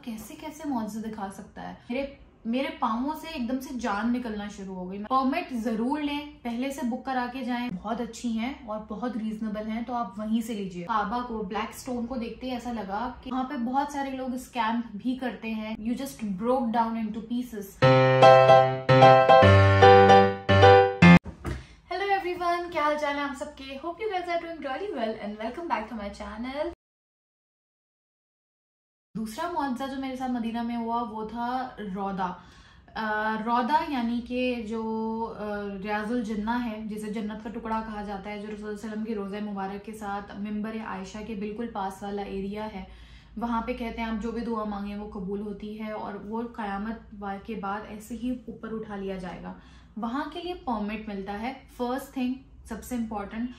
कैसे कैसे मौजूद दिखा सकता है। मेरे पाँवों से एकदम से जान निकलना शुरू हो गई। परमिट जरूर लें, पहले से बुक करा के जाएं, बहुत अच्छी हैं और बहुत रीजनेबल हैं, तो आप वहीं से लीजिए। काबा को, ब्लैक स्टोन को देखते ही ऐसा लगा कि वहाँ पे बहुत सारे लोग स्कैम भी करते हैं। You just broke down into pieces. Hello everyone, क्या हाल चाल है आप सबके? Hope you guys are doing really well and welcome back to my channel. दूसरा मुआवजा जो मेरे साथ मदीना में हुआ वो था रौदा। रौदा यानी कि जो रियाजुल जन्ना है, जिसे जन्नत का टुकड़ा कहा जाता है, जो रसूल सल्लल्लाहु अलैहि वसल्लम की रोज़ा मुबारक के साथ मिंबर आयशा के बिल्कुल पास वाला एरिया है। वहाँ पे कहते हैं आप जो भी दुआ मांगे वो कबूल होती है और वो क़यामत के बाद ऐसे ही ऊपर उठा लिया जाएगा। वहाँ के लिए परमिट मिलता है। फर्स्ट थिंग, सबसे इम्पोर्टेंट,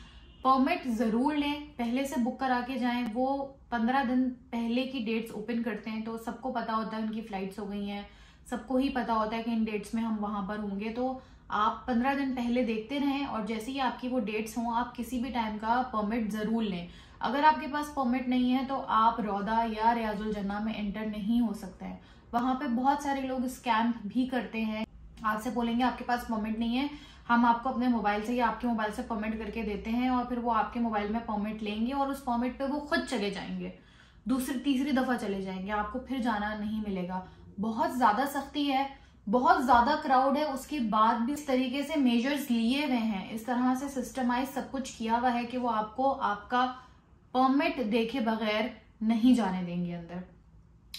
परमिट जरूर लें, पहले से बुक करा के जाएं। वो 15 दिन पहले की डेट्स ओपन करते हैं, तो सबको पता होता है उनकी फ्लाइट्स हो गई हैं, सबको ही पता होता है कि इन डेट्स में हम वहां पर होंगे। तो आप 15 दिन पहले देखते रहें और जैसे ही आपकी वो डेट्स हों आप किसी भी टाइम का परमिट जरूर लें। अगर आपके पास परमिट नहीं है तो आप रौदा या रियाजुल जन्ना में एंटर नहीं हो सकते हैं। वहां पे बहुत सारे लोग स्कैम भी करते हैं। आपसे बोलेंगे आपके पास परमिट नहीं है, हम आपको अपने मोबाइल से या आपके मोबाइल से परमिट करके देते हैं, और फिर वो आपके मोबाइल में परमिट लेंगे और उस परमिट पे वो खुद चले जाएंगे, दूसरी तीसरी दफा चले जाएंगे, आपको फिर जाना नहीं मिलेगा। बहुत ज्यादा सख्ती है, बहुत ज्यादा क्राउड है, उसके बाद भी इस तरीके से मेजर्स लिए हुए हैं, इस तरह से सिस्टमाइज सब कुछ किया हुआ है कि वो आपको आपका परमिट देखे बगैर नहीं जाने देंगे अंदर।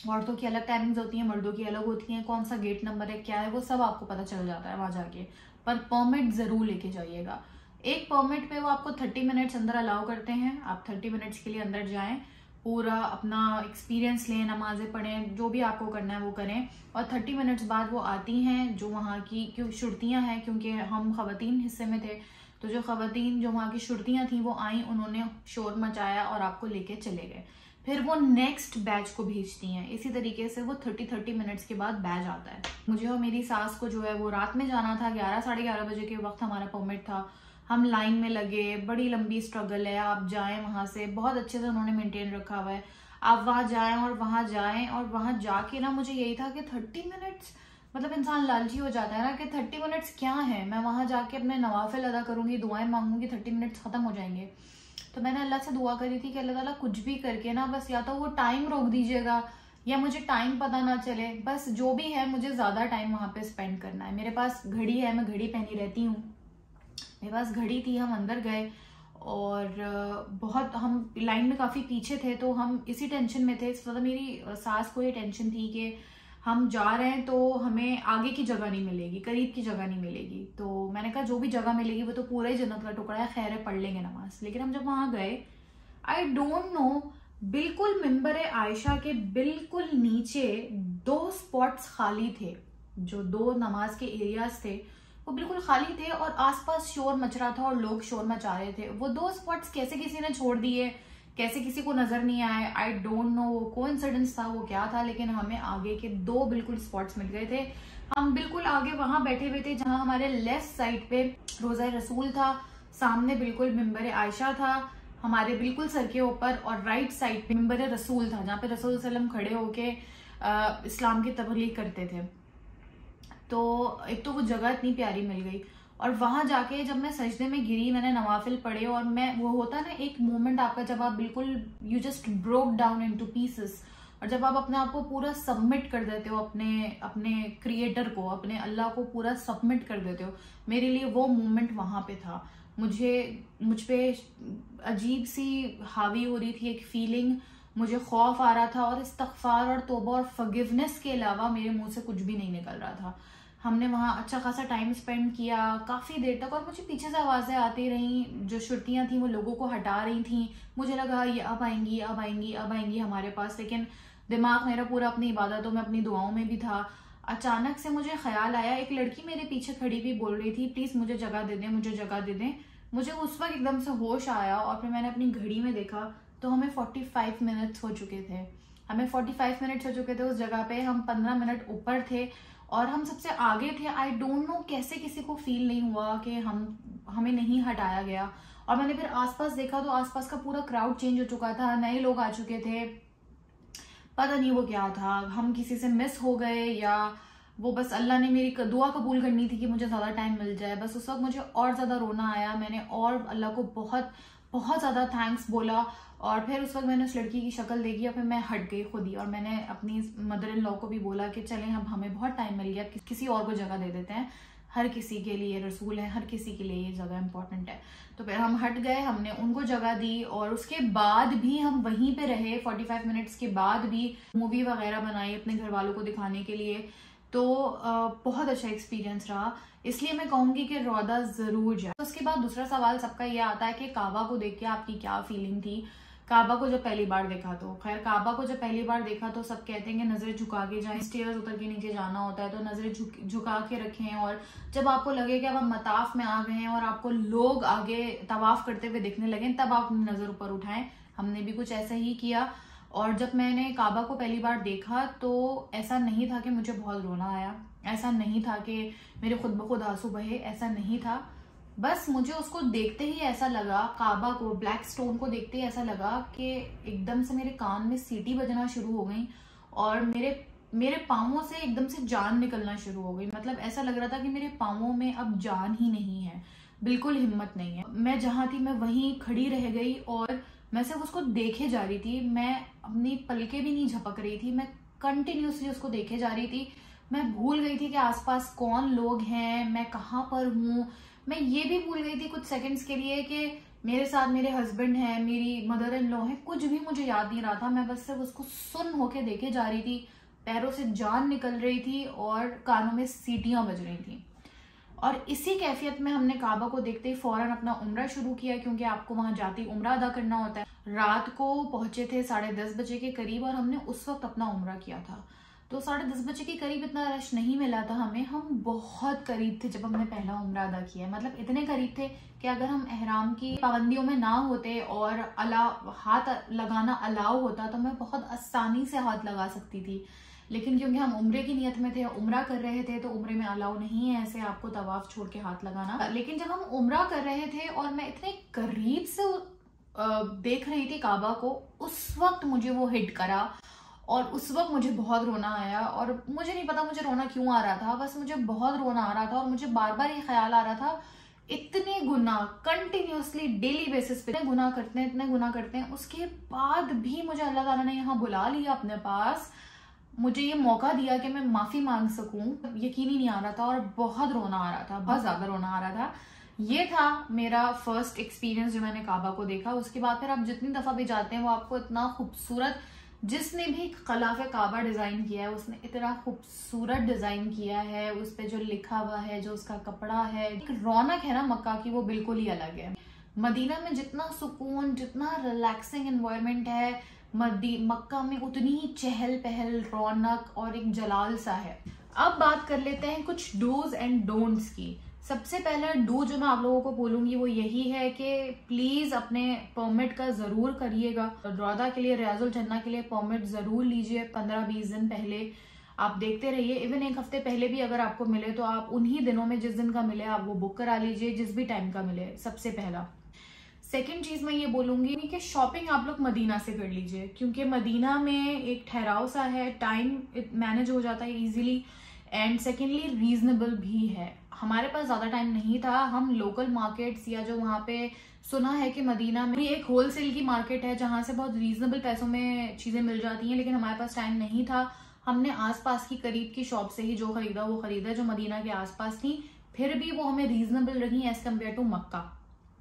औरतों की अलग टाइमिंग्स होती हैं, मर्दों की अलग होती हैं, कौन सा गेट नंबर है, क्या है, वो सब आपको पता चल जाता है वहां जाके। पर परमिट जरूर लेके जाइएगा। एक परमिट पे वो आपको 30 मिनट्स अंदर अलाउ करते हैं। आप 30 मिनट्स के लिए अंदर जाएं, पूरा अपना एक्सपीरियंस लें, नमाजें पढ़ें, जो भी आपको करना है वो करें। और 30 मिनट्स बाद वो आती हैं जो वहाँ की क्यों शुर्तियाँ हैं, क्योंकि हम खवातीन हिस्से में थे, तो जो खवातीन जो वहाँ की शुर्तियाँ थी वो आई, उन्होंने शोर मचाया और आपको लेके चले गए। फिर वो नेक्स्ट बैच को भेजती हैं। इसी तरीके से वो 30 मिनट्स के बाद बैच आता है। मुझे और मेरी सास को जो है वो रात में जाना था, 11 साढ़े 11 बजे के वक्त हमारा परमिट था। हम लाइन में लगे, बड़ी लंबी स्ट्रगल है। आप जाएं वहां से, बहुत अच्छे से उन्होंने मेंटेन रखा हुआ है। आप वहां जाएं और वहां जाके ना मुझे यही था कि 30 मिनट्स, मतलब इंसान लालची हो जाता है ना कि 30 मिनट्स क्या है, मैं वहां जाके अपने नवाफिल अदा करूंगी, दुआएं मांगूंगी, 30 मिनट्स खत्म हो जाएंगे। तो मैंने अल्लाह से दुआ करी थी कि अल्लाह ताला कुछ भी करके ना बस या तो वो टाइम रोक दीजिएगा या मुझे टाइम पता ना चले, बस जो भी है मुझे ज्यादा टाइम वहां पे स्पेंड करना है। मेरे पास घड़ी है, मैं घड़ी पहनी रहती हूँ, मेरे पास घड़ी थी। हम अंदर गए और बहुत हम लाइन में काफी पीछे थे, तो हम इसी टेंशन में थे। मतलब मेरी सास को ये टेंशन थी कि हम जा रहे हैं तो हमें आगे की जगह नहीं मिलेगी, करीब की जगह नहीं मिलेगी। तो मैंने कहा जो भी जगह मिलेगी वो तो पूरा ही जन्नत का टुकड़ा है, खैर है, पढ़ लेंगे नमाज। लेकिन हम जब वहां गए, आई डोंट नो, बिल्कुल मिंबर आयशा के बिल्कुल नीचे 2 स्पॉट्स खाली थे। जो 2 नमाज के एरियाज थे वो बिल्कुल खाली थे और आसपास शोर मच रहा था और लोग शोर मचा रहे थे। वो 2 स्पॉट्स कैसे किसी ने छोड़ दिए, कैसे किसी को नजर नहीं आए, आई डोंट नो वो कोइंसिडेंस था, वो क्या था, लेकिन हमें आगे के 2 बिल्कुल स्पॉट्स मिल गए थे। हम बिल्कुल आगे वहां बैठे हुए थे जहां हमारे लेफ्ट साइड पे रोजा रसूल था, सामने बिल्कुल मिंबर आयशा था हमारे बिल्कुल सर के ऊपर, और राइट साइड पे मिंबर रसूल था जहाँ पे रसूल सल्लम खड़े होके इस्लाम की तबलीग करते थे। तो एक तो वो जगह इतनी प्यारी मिल गई, और वहां जाके जब मैं सजदे में गिरी, मैंने नवाफिल पढ़े, और मैं, वो होता ना एक मोमेंट आपका जब आप बिल्कुल you just broke down into pieces, और जब आप अपने आप को पूरा सबमिट कर देते हो अपने क्रिएटर को, अपने अल्लाह को पूरा सबमिट कर देते हो, मेरे लिए वो मोमेंट वहां पे था। मुझ पे अजीब सी हावी हो रही थी एक फीलिंग, मुझे खौफ आ रहा था, और इस्तगफार और तौबा और फॉरगिवनेस के अलावा मेरे मुंह से कुछ भी नहीं निकल रहा था। हमने वहाँ अच्छा खासा टाइम स्पेंड किया, काफी देर तक, और मुझे पीछे से आवाजें आती रही, जो शुर्तियां थी वो लोगों को हटा रही थी। मुझे लगा ये अब आएंगी, अब आएंगी, अब आएंगी हमारे पास, लेकिन दिमाग मेरा पूरा अपनी इबादतों में, अपनी दुआओं में भी था। अचानक से मुझे ख्याल आया, एक लड़की मेरे पीछे खड़ी हुई बोल रही थी, प्लीज मुझे जगह दे दें, मुझे जगह दे दें। मुझे उस वक्त एकदम से होश आया और फिर मैंने अपनी घड़ी में देखा तो हमें 45 मिनट्स हो चुके थे। हमें 45 मिनट्स हो चुके थे उस जगह पे, हम 15 मिनट ऊपर थे और हम सबसे आगे थे। आई डोंट नो कैसे किसी को फील नहीं हुआ कि हमें नहीं हटाया गया। और मैंने फिर आसपास देखा तो आसपास का पूरा क्राउड चेंज हो चुका था, नए लोग आ चुके थे, पता नहीं वो क्या था, हम किसी से मिस हो गए या वो बस अल्लाह ने मेरी दुआ कबूल करनी थी कि मुझे ज़्यादा टाइम मिल जाए। बस उस वक्त मुझे और ज़्यादा रोना आया, मैंने और अल्लाह को बहुत बहुत ज़्यादा थैंक्स बोला। और फिर उस वक्त मैंने उस लड़की की शक्ल देखी और फिर मैं हट गई खुद ही, और मैंने अपनी मदर इन लॉ को भी बोला कि चलें अब हमें बहुत टाइम मिल गया, किसी और को जगह दे देते हैं, हर किसी के लिए रसूल है, हर किसी के लिए ये जगह इंपॉर्टेंट है। तो फिर हम हट गए, हमने उनको जगह दी और उसके बाद भी हम वहीं पे रहे। 45 मिनट्स के बाद भी मूवी वगैरह बनाई अपने घर वालों को दिखाने के लिए। तो बहुत अच्छा एक्सपीरियंस रहा, इसलिए मैं कहूंगी कि रौदा जरूर जाए। उसके बाद दूसरा सवाल सबका ये आता है कि काबा को देख के आपकी क्या फीलिंग थी। काबा को जब पहली बार देखा तो खैर काबा को जब पहली बार देखा तो सब कहते हैं कि नजरें झुका के जाएं, स्टेयर्स उतर के नीचे जाना होता है तो नजरें झुका के रखें, और जब आपको लगे कि अब आप मताफ में आ गए हैं और आपको लोग आगे तवाफ करते हुए दिखने लगे तब आप नजर ऊपर उठाएं। हमने भी कुछ ऐसा ही किया। और जब मैंने काबा को पहली बार देखा तो ऐसा नहीं था कि मुझे बहुत रोना आया, ऐसा नहीं था कि मेरे खुद ब खुद आंसू बहे, ऐसा नहीं था। बस मुझे उसको देखते ही ऐसा लगा, काबा को, ब्लैक स्टोन को देखते ही ऐसा लगा कि एकदम से मेरे कान में सीटी बजना शुरू हो गई और मेरे पाँवों से एकदम से जान निकलना शुरू हो गई। मतलब ऐसा लग रहा था कि मेरे पाँवों में अब जान ही नहीं है, बिल्कुल हिम्मत नहीं है। मैं जहां थी मैं वहीं खड़ी रह गई और मैं सिर्फ उसको देखे जा रही थी, मैं अपनी पलकें भी नहीं झपक रही थी, मैं कंटिन्यूसली उसको देखे जा रही थी। मैं भूल गई थी कि आसपास कौन लोग हैं, मैं कहाँ पर हूँ। मैं ये भी भूल गई थी कुछ सेकंड्स के लिए कि मेरे साथ मेरे हस्बैंड हैं, मेरी मदर इन लॉ है, कुछ भी मुझे याद नहीं रहा था। मैं बस सिर्फ उसको सुन होके देखे जा रही थी, पैरों से जान निकल रही थी और कानों में सीटियां बज रही थी। और इसी कैफियत में हमने काबा को देखते ही फौरन अपना उम्रा शुरू किया, क्योंकि आपको वहां जाते ही उम्रा अदा करना होता है। रात को पहुंचे थे 10:30 बजे के करीब और हमने उस वक्त अपना उम्रा किया था। तो 10:30 बजे के करीब इतना रश नहीं मिला था हमें, हम बहुत करीब थे जब हमने पहला उम्रा अदा किया। मतलब इतने करीब थे कि अगर हम एहराम की पाबंदियों में ना होते और हाथ लगाना अलाउ होता तो मैं बहुत आसानी से हाथ लगा सकती थी। लेकिन क्योंकि हम उम्रे की नियत में थे, उम्रा कर रहे थे, तो उम्रे में अलाउ नहीं है ऐसे आपको तवाफ छोड़ के हाथ लगाना। लेकिन जब हम उम्रा कर रहे थे और मैं इतने करीब से देख रही थी काबा को, उस वक्त मुझे वो हिट करा और उस वक्त मुझे बहुत रोना आया। और मुझे नहीं पता मुझे रोना क्यों आ रहा था, बस मुझे बहुत रोना आ रहा था और मुझे बार बार ये ख्याल आ रहा था, इतने गुनाह कंटिन्यूसली डेली बेसिस पे इतने गुनाह करते हैं, उसके बाद भी मुझे अल्लाह ताला ने यहाँ बुला लिया अपने पास, मुझे ये मौका दिया कि मैं माफी मांग सकूं। यकीन ही नहीं आ रहा था और बहुत रोना आ रहा था, बहुत ज्यादा रोना आ रहा था। ये था मेरा फर्स्ट एक्सपीरियंस जो मैंने काबा को देखा। उसके बाद फिर आप जितनी दफा भी जाते हैं वो आपको इतना खूबसूरत, जिसने भी खिलाफ काबा डिजाइन किया है उसने इतना खूबसूरत डिजाइन किया है, उस पे जो लिखा हुआ है, जो उसका कपड़ा है, एक रौनक है ना मक्का की, वो बिल्कुल ही अलग है। मदीना में जितना सुकून, जितना रिलैक्सिंग एनवायरनमेंट है, मक्का में उतनी ही चहल पहल, रौनक और एक जलाल सा है। अब बात कर लेते हैं कुछ डूज एंड डोंट्स की। सबसे पहला डू जो मैं आप लोगों को बोलूंगी वो यही है कि प्लीज अपने परमिट का जरूर करिएगा। रौदा के लिए, रियाजुल जन्ना के लिए परमिट जरूर लीजिए 15-20 दिन पहले। आप देखते रहिए, इवन एक हफ्ते पहले भी अगर आपको मिले तो आप उन्हीं दिनों में जिस दिन का मिले आप वो बुक करा लीजिए, जिस भी टाइम का मिले, सबसे पहला। सेकेंड चीज मैं ये बोलूंगी कि शॉपिंग आप लोग मदीना से कर लीजिए, क्योंकि मदीना में एक ठहराव सा है, टाइम मैनेज हो जाता है इजीली, एंड सेकेंडली रीजनेबल भी है। हमारे पास ज्यादा टाइम नहीं था, हम लोकल मार्केट्स या जो वहाँ पे सुना है कि मदीना में एक होलसेल की मार्केट है जहां से बहुत रीजनेबल पैसों में चीजें मिल जाती हैं, लेकिन हमारे पास टाइम नहीं था। हमने आसपास की करीब की शॉप से ही जो खरीदा वो खरीदा, जो मदीना के आसपास थी, फिर भी वो हमें रीजनेबल रही एज कम्पेयर टू मक्का।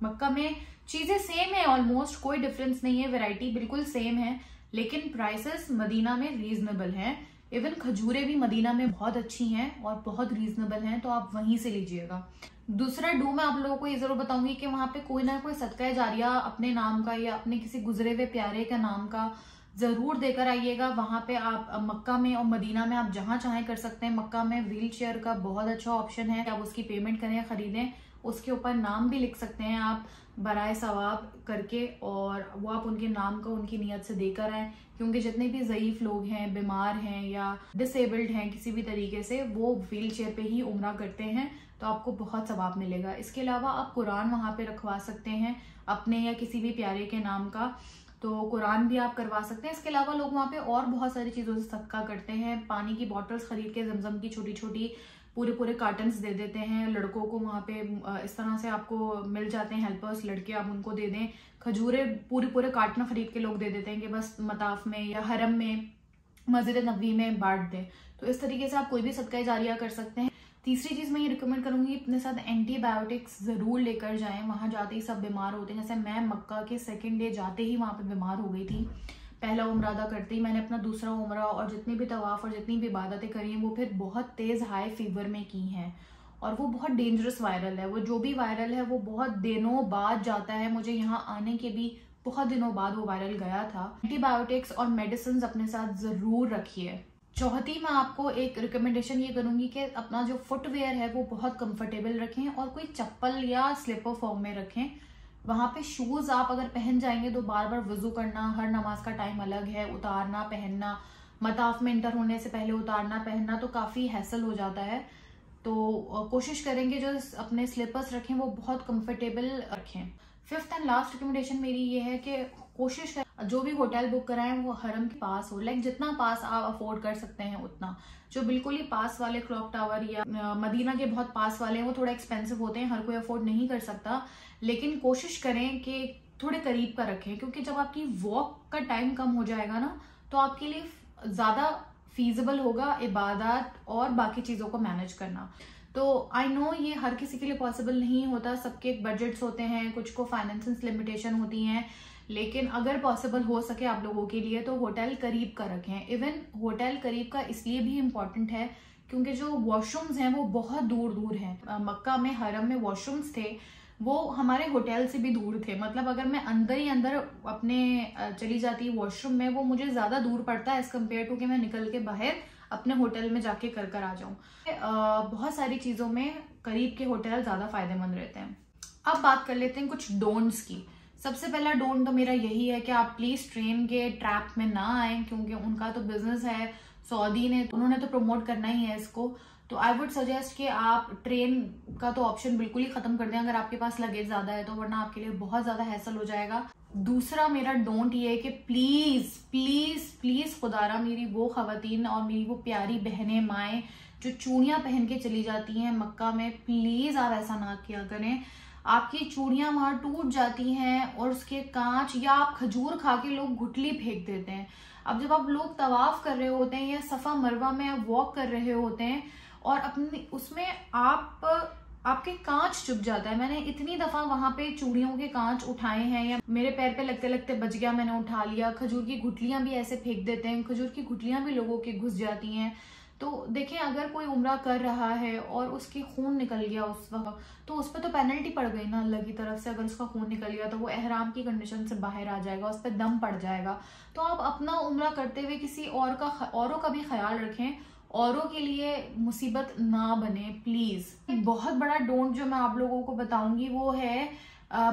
मक्का में चीजें सेम है, ऑलमोस्ट कोई डिफरेंस नहीं है, वैरायटी बिल्कुल सेम है, लेकिन प्राइसेस मदीना में रीजनेबल हैं। इवन खजूरें भी मदीना में बहुत अच्छी हैं और बहुत रीजनेबल हैं, तो आप वहीं से लीजिएगा। दूसरा डू मैं आप लोगों को ये जरूर बताऊंगी कि वहां पे कोई ना कोई सदका जारिया अपने नाम का या अपने किसी गुजरे हुए प्यारे का नाम का जरूर देकर आइएगा। वहां पे आप मक्का में और मदीना में आप जहां चाहें कर सकते हैं। मक्का में व्हील चेयर का बहुत अच्छा ऑप्शन है, आप उसकी पेमेंट करें, खरीदें, उसके ऊपर नाम भी लिख सकते हैं आप बराए सवाब करके, और वो आप उनके नाम का उनकी नियत से देकर आए, क्योंकि जितने भी ज़ईफ लोग हैं, बीमार हैं या डिसेबल्ड हैं किसी भी तरीके से, वो व्हील चेयर पे ही उम्रा करते हैं, तो आपको बहुत सवाब मिलेगा। इसके अलावा आप कुरान वहाँ पे रखवा सकते हैं अपने या किसी भी प्यारे के नाम का। तो कुरान भी आप करवा सकते हैं। इसके अलावा लोग वहाँ पे और बहुत सारी चीज़ों से सदका करते हैं। पानी की बॉटल्स खरीद के जमजम की छोटी छोटी पूरे कार्टन्स दे देते हैं लड़कों को। वहाँ पे इस तरह से आपको मिल जाते हैं हेल्पर्स लड़के, आप उनको दे दें। खजूरें पूरे कार्टन खरीद के लोग दे देते हैं कि बस मताफ में या हरम में मस्जिद नबवी में बांट दें। तो इस तरीके से आप कोई भी सदका जारिया कर सकते हैं। तीसरी चीज़ मैं ये रिकमेंड करूंगी, अपने साथ एंटीबायोटिक्स ज़रूर लेकर जाएं। वहाँ जाते ही सब बीमार होते हैं। जैसे मैं मक्का के सेकेंड डे जाते ही वहाँ पे बीमार हो गई थी। पहला उम्रा अदा करते ही मैंने अपना दूसरा उम्रा और जितनी भी तवाफ़ और जितनी भी इबादतें करी हैं वो फिर बहुत तेज़ हाई फीवर में की हैं। और वो बहुत डेंजरस वायरल है। वो जो भी वायरल है वो बहुत दिनों बाद जाता है। मुझे यहाँ आने के भी बहुत दिनों बाद वो वायरल गया था। एंटीबायोटिक्स और मेडिसिन अपने साथ ज़रूर रखिए। चौथी मैं आपको एक रिकमेंडेशन ये करूंगी कि अपना जो फुटवेयर है वो बहुत कंफर्टेबल रखें और कोई चप्पल या स्लीपर फॉर्म में रखें। वहाँ पे शूज़ आप अगर पहन जाएंगे तो बार बार वजू करना, हर नमाज का टाइम अलग है, उतारना पहनना, मताफ में इंटर होने से पहले उतारना पहनना, तो काफ़ी हैसल हो जाता है। तो कोशिश करेंगे जो अपने स्लीपर्स रखें वो बहुत कंफर्टेबल रखें। फिफ्थ एंड लास्ट रिकमेंडेशन मेरी ये है कि कोशिश करें जो भी होटल बुक कराएं वो हरम के पास हो। लाइक जितना पास आप अफोर्ड कर सकते हैं उतना। जो बिल्कुल ही पास वाले क्लॉक टावर या मदीना के बहुत पास वाले हैं वो थोड़ा एक्सपेंसिव होते हैं, हर कोई अफोर्ड नहीं कर सकता। लेकिन कोशिश करें कि थोड़े करीब का रखें, क्योंकि जब आपकी वॉक का टाइम कम हो जाएगा ना तो आपके लिए ज़्यादा फीजिबल होगा इबादत और बाकी चीज़ों को मैनेज करना। तो आई नो ये हर किसी के लिए पॉसिबल नहीं होता, सबके बजट्स होते हैं, कुछ को फाइनेंशियल लिमिटेशन होती हैं। लेकिन अगर पॉसिबल हो सके आप लोगों के लिए तो होटल करीब का रखें। इवन होटल करीब का इसलिए भी इम्पोर्टेंट है क्योंकि जो वॉशरूम्स हैं वो बहुत दूर दूर हैं। मक्का में हरम में वॉशरूम्स थे वो हमारे होटल से भी दूर थे। मतलब अगर मैं अंदर ही अंदर अपने चली जाती वॉशरूम में वो मुझे ज़्यादा दूर पड़ता है एज कम्पेयर टू कि मैं निकल के बाहर अपने होटल में जाके कर आ जाऊं। बहुत सारी चीज़ों में करीब के होटल ज़्यादा फायदेमंद रहते हैं। अब बात कर लेते हैं कुछ डोंट्स की। सबसे पहला डोंट तो मेरा यही है कि आप प्लीज़ ट्रेन के ट्रैप में ना आए, क्योंकि उनका तो बिजनेस है, सऊदी ने उन्होंने तो प्रमोट करना ही है इसको। तो आई वुड सजेस्ट कि आप ट्रेन का तो ऑप्शन बिल्कुल ही खत्म कर दें अगर आपके पास लगेज ज़्यादा है तो, वरना आपके लिए बहुत ज़्यादा हैसल हो जाएगा। दूसरा मेरा डोंट ये है कि प्लीज़ प्लीज़ प्लीज़ खुदारा मेरी वो खवातीन और मेरी वो प्यारी बहनें माएँ जो चूड़ियाँ पहन के चली जाती हैं मक्का में, प्लीज़ आप ऐसा ना किया करें। आपकी चूड़ियाँ वहाँ टूट जाती हैं और उसके कांच, या आप खजूर खा के लोग गुठली फेंक देते हैं। अब जब आप लोग तवाफ कर रहे होते हैं या सफ़ा मरवा में आप वॉक कर रहे होते हैं और अपनी उसमें आपके कांच चुभ जाता है। मैंने इतनी दफ़ा वहाँ पे चूड़ियों के कांच उठाए हैं या मेरे पैर पे लगते लगते बच गया, मैंने उठा लिया। खजूर की गुठलियाँ भी ऐसे फेंक देते हैं, खजूर की गुठलियाँ भी लोगों के घुस जाती हैं। तो देखें, अगर कोई उम्रा कर रहा है और उसकी खून निकल गया उस वक्त तो उस पर तो पेनल्टी पड़ गई ना अल्लाह की तरफ से। अगर उसका खून निकल गया तो वो एहराम की कंडीशन से बाहर आ जाएगा, उस पर दम पड़ जाएगा। तो आप अपना उम्रा करते हुए किसी औरों का भी ख्याल रखें, औरों के लिए मुसीबत ना बने प्लीज। एक बहुत बड़ा डोंट जो मैं आप लोगों को बताऊंगी वो है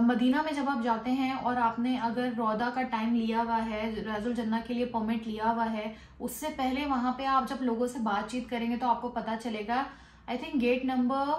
मदीना में जब आप जाते हैं और आपने अगर रौदा का टाइम लिया हुआ है, रज़ुल जन्ना के लिए परमिट लिया हुआ है, उससे पहले वहां पे आप जब लोगों से बातचीत करेंगे तो आपको पता चलेगा, आई थिंक गेट नंबर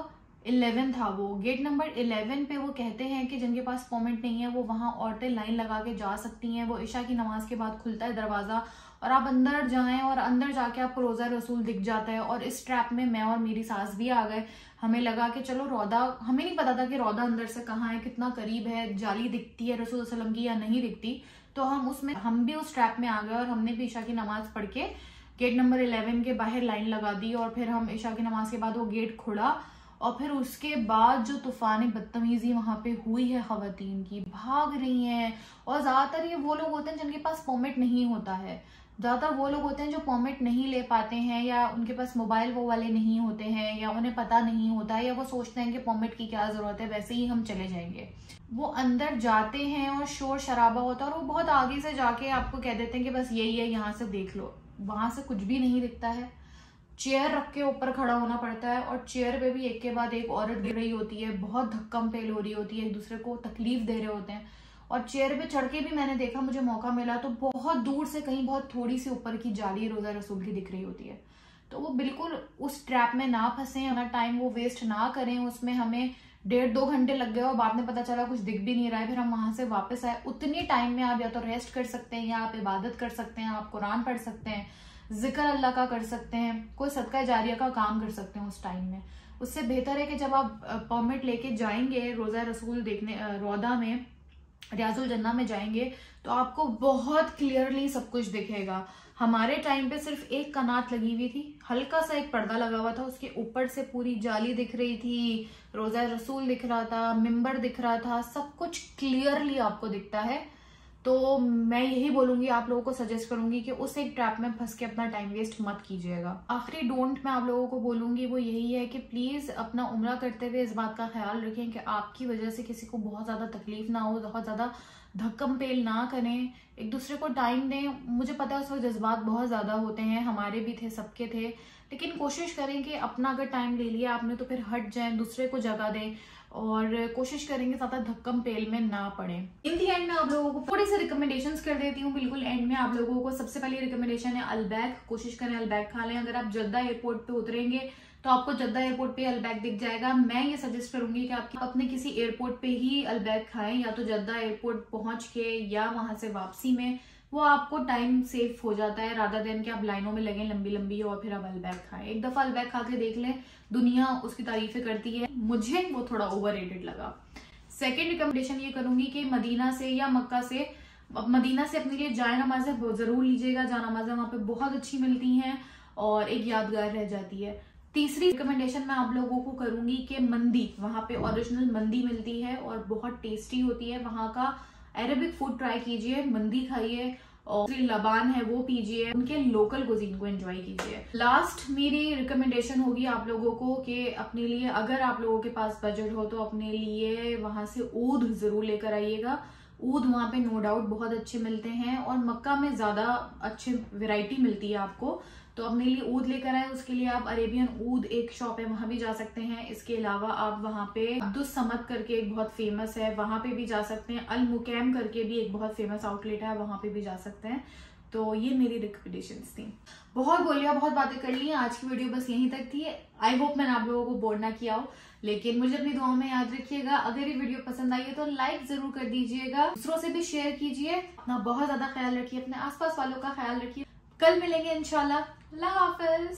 11 था वो, गेट नंबर 11 पे वो कहते हैं कि जिनके पास परमिट नहीं है वो वहाँ औरतें लाइन लगा के जा सकती हैं। वो इशा की नमाज के बाद खुलता है दरवाज़ा और आप अंदर जाएं और अंदर जाके आपको रोज़ा रसूल दिख जाता है। और इस ट्रैप में मैं और मेरी सास भी आ गए। हमें लगा कि चलो रौदा, हमें नहीं पता था कि रौदा अंदर से कहाँ है, कितना करीब है, जाली दिखती है रसूल सल्लम की या नहीं दिखती। तो हम भी उस ट्रैप में आ गए और हमने भी इशा की नमाज पढ़ के गेट नंबर 11 के बाहर लाइन लगा दी। और फिर हम इशा की नमाज के बाद वो गेट खुला और फिर उसके बाद जो तूफानी बदतमीजी वहां पे हुई है, खवातीन की भाग रही हैं। और ज्यादातर ये वो लोग होते हैं जिनके पास परमिट नहीं होता है, ज्यादातर वो लोग होते हैं जो परमिट नहीं ले पाते हैं या उनके पास मोबाइल वो वाले नहीं होते हैं या उन्हें पता नहीं होता है या वो सोचते हैं कि परमिट की क्या जरूरत है, वैसे ही हम चले जाएंगे। वो अंदर जाते हैं और शोर शराबा होता है और वो बहुत आगे से जाके आपको कह देते हैं कि बस यही है, यहाँ से देख लो। वहां से कुछ भी नहीं दिखता है। चेयर रख के ऊपर खड़ा होना पड़ता है और चेयर पे भी एक के बाद एक औरत गिर रही होती है, बहुत धक्कम पेल हो रही होती है, एक दूसरे को तकलीफ दे रहे होते हैं। और चेयर पे चढ़ के भी मैंने देखा, मुझे मौका मिला तो बहुत दूर से कहीं बहुत थोड़ी सी ऊपर की जाली रोजा रसूल की दिख रही होती है। तो वो बिल्कुल उस ट्रैप में ना फंसे, हमारा टाइम वो वेस्ट ना करें उसमें। हमें 1.5-2 घंटे लग गए और बाद में पता चला कुछ दिख भी नहीं रहा है, फिर हम वहां से वापस आए, उतने टाइम में आप या तो रेस्ट कर सकते हैं, या आप इबादत कर सकते हैं, आप कुरान पढ़ सकते हैं, जिक्र अल्लाह का कर सकते हैं, कोई सदका जारिया का काम कर सकते हैं उस टाइम में। उससे बेहतर है कि जब आप परमिट लेके जाएंगे रोजा रसूल देखने, रौदा में, रियाजुल जन्ना में जाएंगे, तो आपको बहुत क्लियरली सब कुछ दिखेगा। हमारे टाइम पे सिर्फ एक कनात लगी हुई थी, हल्का सा एक पर्दा लगा हुआ था, उसके ऊपर से पूरी जाली दिख रही थी, रोजा रसूल दिख रहा था, मिंबर दिख रहा था, सब कुछ क्लियरली आपको दिखता है। तो मैं यही बोलूंगी, आप लोगों को सजेस्ट करूंगी कि उस एक ट्रैप में फंस के अपना टाइम वेस्ट मत कीजिएगा। आखिरी डोंट मैं आप लोगों को बोलूंगी वो यही है कि प्लीज अपना उम्रा करते हुए इस बात का ख्याल रखें कि आपकी वजह से किसी को बहुत ज्यादा तकलीफ ना हो, बहुत ज्यादा धक्कम पेल ना करें, एक दूसरे को टाइम दें। मुझे पता है उस वक्त जज्बात बहुत ज्यादा होते हैं, हमारे भी थे, सबके थे, लेकिन कोशिश करें कि अपना अगर टाइम ले लिया आपने तो फिर हट जाएं, दूसरे को जगह दें, और कोशिश करेंगे ज्यादा धक्कम पेल में ना पड़े। इन दी एंड में आप लोगों को थोड़ी सी रिकमेंडेशंस कर देती हूँ बिल्कुल एंड में। आप लोगों को सबसे पहली रिकमेंडेशन है अलबैग, कोशिश करें अलबैग खा लें। अगर आप जद्दा एयरपोर्ट पे उतरेंगे तो आपको जद्दा एयरपोर्ट पे अलबैग दिख जाएगा। मैं ये सजेस्ट करूंगी कि आप अपने किसी एयरपोर्ट पे ही अलबैग खाएं, या तो जद्दा एयरपोर्ट पहुंच के या वहां से वापसी में, वो आपको टाइम सेव हो जाता है रादर देन कि आप लाइनों में लगे लंबी लंबी और फिर आप अलबैग खाएं। एक दफा अलबैग खा के देख लें, दुनिया उसकी तारीफें करती है, मुझे वो थोड़ा ओवररेटेड लगा। सेकेंड रिकमेंडेशन ये करूंगी कि मदीना से या मक्का से, मदीना से अपने लिए जाए नमाजें जरूर लीजिएगा, जा नमाजें वहां पे बहुत अच्छी मिलती हैं और एक यादगार रह जाती है। तीसरी रिकमेंडेशन मैं आप लोगों को करूंगी कि मंदी, वहां पे ओरिजिनल मंदी मिलती है और बहुत टेस्टी होती है। वहां का अरेबिक फूड ट्राई कीजिए, मंदी खाइए, और लबान है वो पीजिए, उनके लोकल कुजीन को एंजॉय कीजिए। लास्ट मेरी रिकमेंडेशन होगी आप लोगों को कि अपने लिए, अगर आप लोगों के पास बजट हो तो अपने लिए वहां से ऊद जरूर लेकर आइएगा। ऊद वहां पे नो डाउट बहुत अच्छे मिलते हैं और मक्का में ज्यादा अच्छी वैरायटी मिलती है आपको, तो अपने लिए ऊद लेकर आए। उसके लिए आप अरेबियन ऊद एक शॉप है वहां भी जा सकते हैं। इसके अलावा आप वहां पे अब्दुस समद करके एक बहुत फेमस है, वहां पे भी जा सकते हैं। अल मुकैम करके भी एक बहुत फेमस आउटलेट है, वहां पे भी जा सकते हैं। तो ये मेरी रिकमेंडेशंस थी। बहुत बोलिया, बहुत बातें कर ली। आज की वीडियो बस यहीं तक थी। आई होप मैंने आप लोगों को बोर ना किया हो, लेकिन मुझे अपनी दुआओं में याद रखिएगा। अगर ये वीडियो पसंद आई है तो लाइक जरूर कर दीजिएगा, दूसरों से भी शेयर कीजिए। अपना बहुत ज्यादा ख्याल रखिए, अपने आसपास वालों का ख्याल रखिए। कल मिलेंगे इंशाल्लाह। अल्लाह हाफिज।